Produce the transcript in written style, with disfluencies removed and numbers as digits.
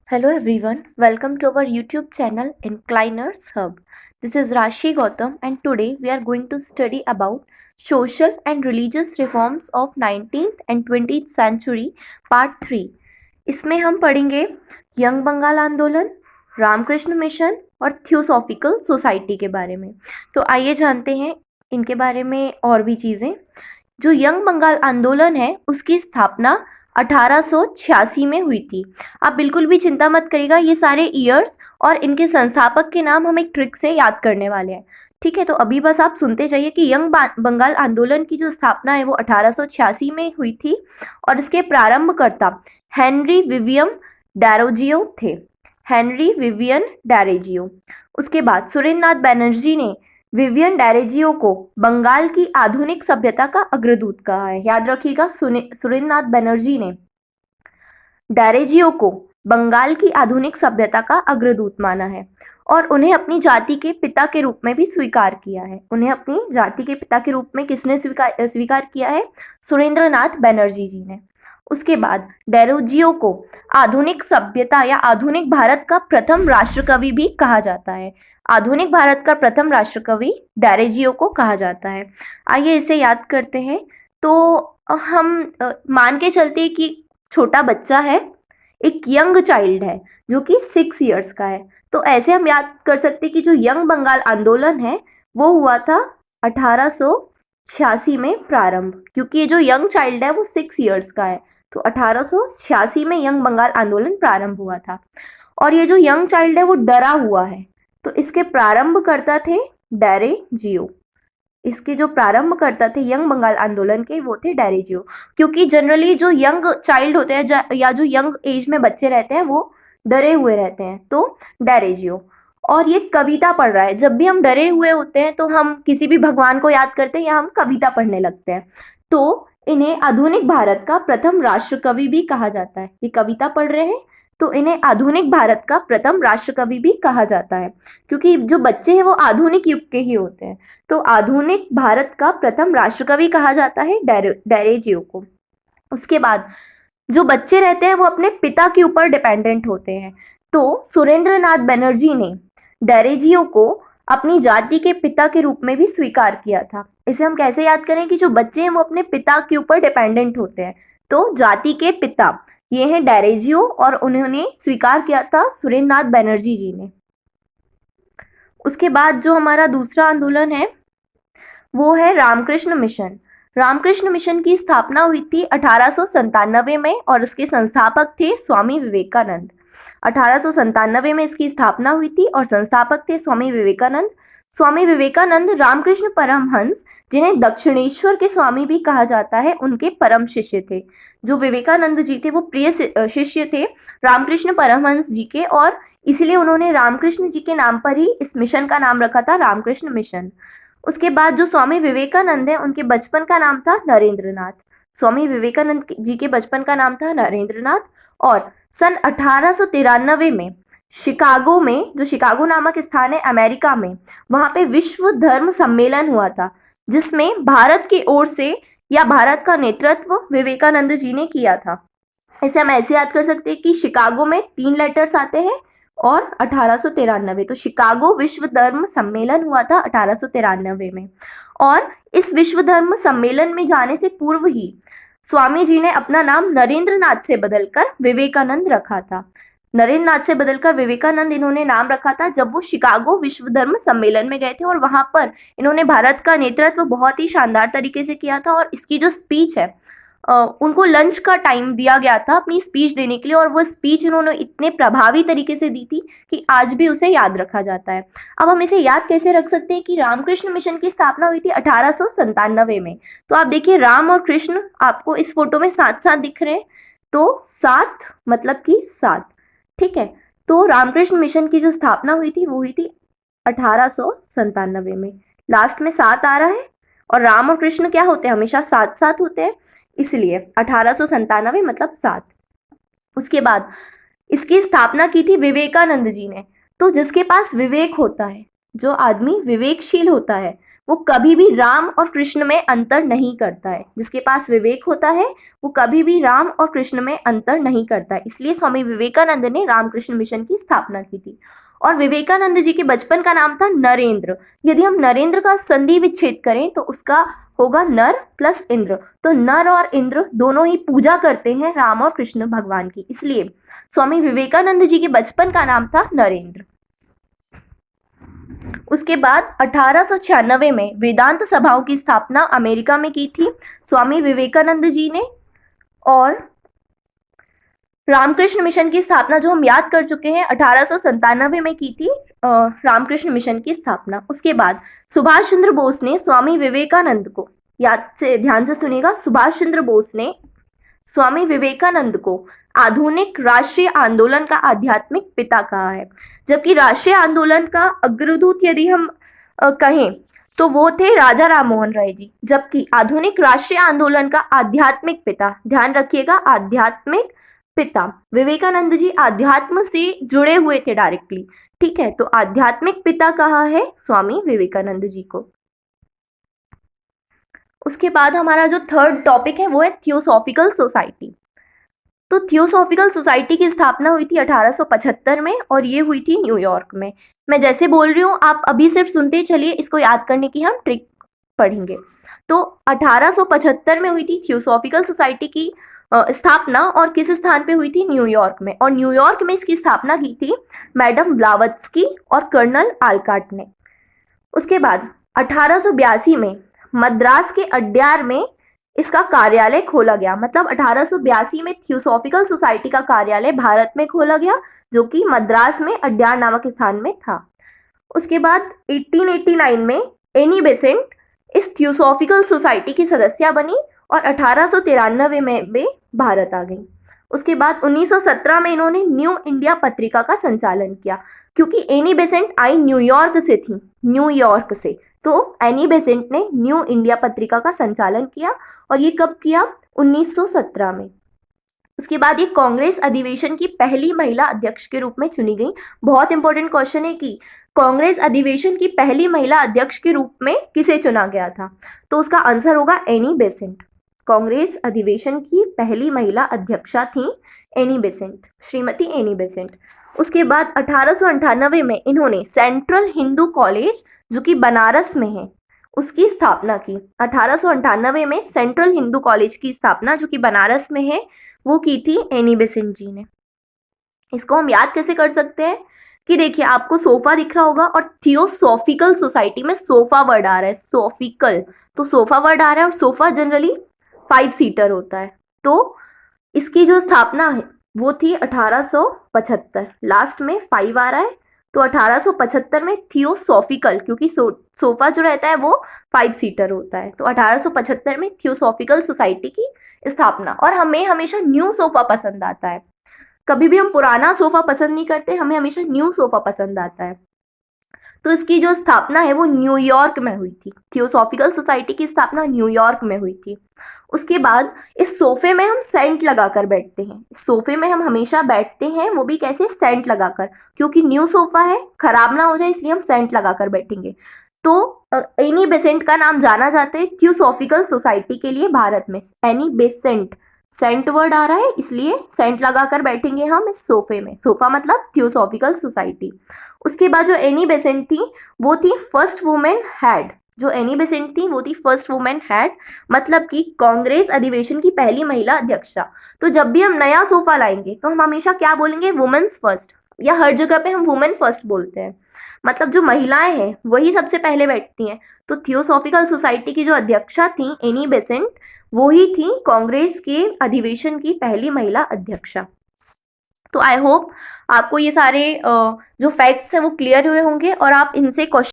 Hello everyone, welcome to our YouTube channel Incliners Hub. This is Rashi Gautam and today we are going to study about social and religious reforms of 19th and 20th century part 3. इसमें हम पढ़ेंगे young Bengal आंदोलन, Ramakrishna mission और theosophical society के बारे में। तो आइए जानते हैं इनके बारे में और भी चीज़ें। जो यंग बंगाल आंदोलन है उसकी स्थापना 1886 में हुई थी। आप बिल्कुल भी चिंता मत करिएगा, ये सारे ईयर्स और इनके संस्थापक के नाम हम एक ट्रिक से याद करने वाले हैं। ठीक है, तो अभी बस आप सुनते जाइए कि यंग बंगाल आंदोलन की जो स्थापना है वो 1886 में हुई थी और इसके प्रारंभकर्ता हेनरी विवियम डैरोजियो थे। Henry Vivian Derozio. उसके बाद सुरेंद्रनाथ बैनर्जी ने विवियन डैरेजियो को बंगाल की आधुनिक सभ्यता का अग्रदूत कहा है। याद रखिएगा, सुरेंद्रनाथ बैनर्जी ने डैरेजियो को बंगाल की आधुनिक सभ्यता का अग्रदूत माना है और उन्हें अपनी जाति के पिता के रूप में भी स्वीकार किया है। उन्हें अपनी जाति के पिता के रूप में किसने स्वीकार किया है? सुरेंद्रनाथ बैनर्जी जी ने। उसके बाद डैरेजियो को आधुनिक सभ्यता या आधुनिक भारत का प्रथम राष्ट्रकवि भी कहा जाता है। आधुनिक भारत का प्रथम राष्ट्रकवि डैरेजियो को कहा जाता है। आइए इसे याद करते हैं। तो हम मान के चलते हैं कि छोटा बच्चा है, एक यंग चाइल्ड है जो कि 6 इयर्स का है। तो ऐसे हम याद कर सकते हैं कि जो यंग बंगाल आंदोलन है वो हुआ था 1886 में प्रारंभ, क्योंकि ये जो यंग चाइल्ड है वो 6 इयर्स का है। तो 1886 में यंग बंगाल आंदोलन प्रारंभ हुआ था और ये जो यंग चाइल्ड है वो डरा हुआ है। तो इसके प्रारंभकर्ता थे डैरेजियो। इसके जो प्रारंभकर्ता थे यंग बंगाल आंदोलन के वो थे डैरेजियो, क्योंकि जनरली जो यंग चाइल्ड होते हैं या जो यंग एज में बच्चे रहते हैं वो डरे हुए रहते हैं। तो डैरेजियो। और ये कविता पढ़ रहा है। जब भी हम डरे हुए होते हैं तो हम किसी भी भगवान को याद करते हैं या हम कविता पढ़ने लगते हैं। तो इन्हें आधुनिक भारत का प्रथम राष्ट्रकवि भी कहा जाता है। ये कविता पढ़ रहे हैं तो इन्हें आधुनिक भारत का प्रथम राष्ट्रकवि भी कहा जाता है, क्योंकि जो बच्चे हैं वो आधुनिक युग के ही होते हैं। तो आधुनिक भारत का प्रथम राष्ट्रकवि कहा जाता है डैरेजियो को। उसके बाद जो बच्चे रहते हैं वो अपने पिता के ऊपर डिपेंडेंट होते हैं। तो सुरेंद्रनाथ बनर्जी ने डैरेजियो को अपनी जाति के पिता के रूप में भी स्वीकार किया था। इसे हम कैसे याद करें कि जो बच्चे हैं वो अपने पिता के ऊपर डिपेंडेंट होते हैं। तो जाति के पिता ये हैं डैरेजियो और उन्होंने स्वीकार किया था सुरेंद्रनाथ बनर्जी जी ने। उसके बाद जो हमारा दूसरा आंदोलन है वो है रामकृष्ण मिशन। रामकृष्ण मिशन की स्थापना हुई थी 1897 में और इसके संस्थापक थे स्वामी विवेकानंद। 1897 में इसकी स्थापना हुई थी और संस्थापक थे स्वामी विवेकानंद। स्वामी विवेकानंद रामकृष्ण परमहंस, जिन्हें दक्षिणेश्वर के स्वामी भी कहा जाता है, उनके परम शिष्य थे। जो विवेकानंद जी थे वो प्रिय शिष्य थे रामकृष्ण परमहंस जी के और इसलिए उन्होंने रामकृष्ण जी के नाम पर ही इस मिशन का नाम रखा था, रामकृष्ण मिशन। उसके बाद जो स्वामी विवेकानंद है उनके बचपन का नाम था नरेंद्रनाथ। स्वामी विवेकानंद जी के बचपन का नाम था नरेंद्रनाथ और सन 1893 में शिकागो में, जो शिकागो नामक स्थान है अमेरिका में, वहां पे विश्व धर्म सम्मेलन हुआ था जिसमें भारत की ओर से या भारत का नेतृत्व विवेकानंद जी ने किया था। इसे हम ऐसे याद कर सकते हैं कि शिकागो में 3 लेटर्स आते हैं और 1893। तो शिकागो विश्व धर्म सम्मेलन हुआ था 1893 में और इस विश्व धर्म सम्मेलन में जाने से पूर्व ही स्वामी जी ने अपना नाम नरेंद्रनाथ से बदलकर विवेकानंद रखा था। नरेंद्रनाथ से बदलकर विवेकानंद इन्होंने नाम रखा था जब वो शिकागो विश्व धर्म सम्मेलन में गए थे और वहां पर इन्होंने भारत का नेतृत्व बहुत ही शानदार तरीके से किया था। और इसकी जो स्पीच है, उनको लंच का टाइम दिया गया था अपनी स्पीच देने के लिए और वो स्पीच उन्होंने इतने प्रभावी तरीके से दी थी कि आज भी उसे याद रखा जाता है। अब हम इसे याद कैसे रख सकते हैं कि रामकृष्ण मिशन की स्थापना हुई थी 1897 में। तो आप देखिए राम और कृष्ण आपको इस फोटो में साथ साथ दिख रहे हैं। तो 7 मतलब कि 7, ठीक है। तो रामकृष्ण मिशन की जो स्थापना हुई थी वो हुई थी 1897 में। लास्ट में 7 आ रहा है और राम और कृष्ण क्या होते हैं? हमेशा साथ साथ होते हैं, इसलिए 1897 मतलब 7। उसके बाद इसकी स्थापना की थी विवेकानंद जी ने। तो जिसके पास विवेक होता है, जो आदमी विवेकशील होता है, वो कभी भी राम और कृष्ण में अंतर नहीं करता है। जिसके पास विवेक होता है वो कभी भी राम और कृष्ण में अंतर नहीं करता है। इसलिए स्वामी विवेकानंद ने रामकृष्ण मिशन की स्थापना की थी। और विवेकानंद जी के बचपन का नाम था नरेंद्र। यदि हम नरेंद्र का संधि विच्छेद करें तो उसका होगा नर प्लस इंद्र। तो नर और इंद्र दोनों ही पूजा करते हैं राम और कृष्ण भगवान की, इसलिए स्वामी विवेकानंद जी के बचपन का नाम था नरेंद्र। उसके बाद 1896 में वेदांत सभाओं की स्थापना अमेरिका में की थी स्वामी विवेकानंद जी ने। और रामकृष्ण मिशन की स्थापना जो हम याद कर चुके हैं 1897 में की थी रामकृष्ण मिशन की स्थापना। उसके बाद सुभाष चंद्र बोस ने स्वामी विवेकानंद को, ध्यान से सुनिएगा, सुभाष चंद्र बोस ने स्वामी विवेकानंद को आधुनिक राष्ट्रीय आंदोलन का आध्यात्मिक पिता कहा है। जबकि राष्ट्रीय आंदोलन का अग्रदूत यदि हम कहें तो वो थे राजा राम मोहन राय जी। जबकि आधुनिक राष्ट्रीय आंदोलन का आध्यात्मिक पिता, ध्यान रखिएगा, आध्यात्मिक पिता विवेकानंद जी आध्यात्म से जुड़े हुए थे डायरेक्टली, ठीक है। तो आध्यात्मिक पिता कहा है स्वामी विवेकानंद जी को। उसके बाद हमारा जो थर्ड टॉपिक है वो है थियोसॉफिकल सोसाइटी। तो थियोसॉफिकल सोसाइटी की स्थापना हुई थी 1875 में और ये हुई थी न्यूयॉर्क में। मैं जैसे बोल रही हूँ आप अभी सिर्फ सुनते चलिए, इसको याद करने की हम ट्रिक पढ़ेंगे। तो 1875 में हुई थी थियोसॉफिकल सोसाइटी की स्थापना और किस स्थान पे हुई थी? न्यूयॉर्क में। और न्यूयॉर्क में इसकी स्थापना की थी मैडम ब्लावत्स्की और कर्नल आलकाट ने। उसके बाद 1882 में मद्रास के अड्यार में इसका कार्यालय खोला गया। मतलब 1882 में थियोसॉफिकल सोसाइटी का कार्यालय भारत में खोला गया जो कि मद्रास में अड्यार नामक स्थान में था। उसके बाद 1889 में एनी बेसेंट इस थियोसॉफिकल सोसाइटी की सदस्य बनी और 1893 में वे भारत आ गई। उसके बाद 1917 में इन्होंने न्यू इंडिया पत्रिका का संचालन किया। क्योंकि एनी बेसेंट आई न्यूयॉर्क से थी, न्यूयॉर्क से, तो एनी बेसेंट ने न्यू इंडिया पत्रिका का संचालन किया। और ये कब किया? 1917 में। उसके बाद ये कांग्रेस अधिवेशन की पहली महिला अध्यक्ष के रूप में चुनी गई। बहुत इंपॉर्टेंट क्वेश्चन है कि कांग्रेस अधिवेशन की पहली महिला अध्यक्ष के रूप में किसे चुना गया था? तो उसका आंसर होगा एनी बेसेंट। कांग्रेस अधिवेशन की पहली महिला अध्यक्षा थी Annie Besant, Shrimati Annie Besant. उसके बाद 1898 में इन्होंने सेंट्रल हिंदू कॉलेज जो कि बनारस में है उसकी स्थापना की। 1898 में सेंट्रल हिंदू कॉलेज की स्थापना जो कि बनारस में है वो की थी एनी बेसेंट जी ने। इसको हम याद कैसे कर सकते हैं कि देखिए आपको सोफा दिख रहा होगा और थियोसॉफिकल सोसाइटी में सोफा वर्ड आ रहा है, सोफिकल, तो सोफा वर्ड आ रहा है और सोफा जनरली 5 सीटर होता है। तो इसकी जो स्थापना है वो थी 1875, लास्ट में 5 आ रहा है तो 1875 में थियोसॉफिकल, क्योंकि सोफा जो रहता है वो 5 सीटर होता है, तो 1875 में थियोसॉफिकल सोसाइटी की स्थापना। और हमें हमेशा न्यू सोफा पसंद आता है, कभी भी हम पुराना सोफा पसंद नहीं करते, हमें हमेशा न्यू सोफा पसंद आता है। तो इसकी जो स्थापना है वो न्यूयॉर्क में हुई थी। थियोसॉफिकल सोसाइटी की स्थापना न्यूयॉर्क में हुई थी। उसके बाद इस सोफे में हम सेंट लगाकर बैठते हैं। इस सोफे में हम हमेशा बैठते हैं, वो भी कैसे? सेंट लगाकर, क्योंकि न्यू सोफा है, खराब ना हो जाए इसलिए हम सेंट लगाकर बैठेंगे। तो एनी बेसेंट का नाम जाना जाता है थियोसॉफिकल सोसाइटी के लिए भारत में। एनी बेसेंट, सेंट वर्ड आ रहा है इसलिए सेंट लगाकर बैठेंगे हम इस सोफे में। सोफा मतलब थियोसॉफिकल सोसाइटी। उसके बाद जो एनी बेसेंट थी वो थी फर्स्ट वुमेन हेड। जो एनी बेसेंट थी वो थी फर्स्ट वुमेन हेड, मतलब कि कांग्रेस अधिवेशन की पहली महिला अध्यक्षा। तो जब भी हम नया सोफा लाएंगे तो हम हमेशा क्या बोलेंगे? वुमेन्स फर्स्ट, या हर जगह पे हम वुमेन फर्स्ट बोलते हैं, मतलब जो महिलाएं हैं वही सबसे पहले बैठती हैं। तो थियोसॉफिकल सोसाइटी की जो अध्यक्षा थी एनी बेसेंट, वो ही थी कांग्रेस के अधिवेशन की पहली महिला अध्यक्षा। तो आई होप आपको ये सारे जो फैक्ट्स हैं वो क्लियर हुए होंगे और आप इनसे क्वेश्चन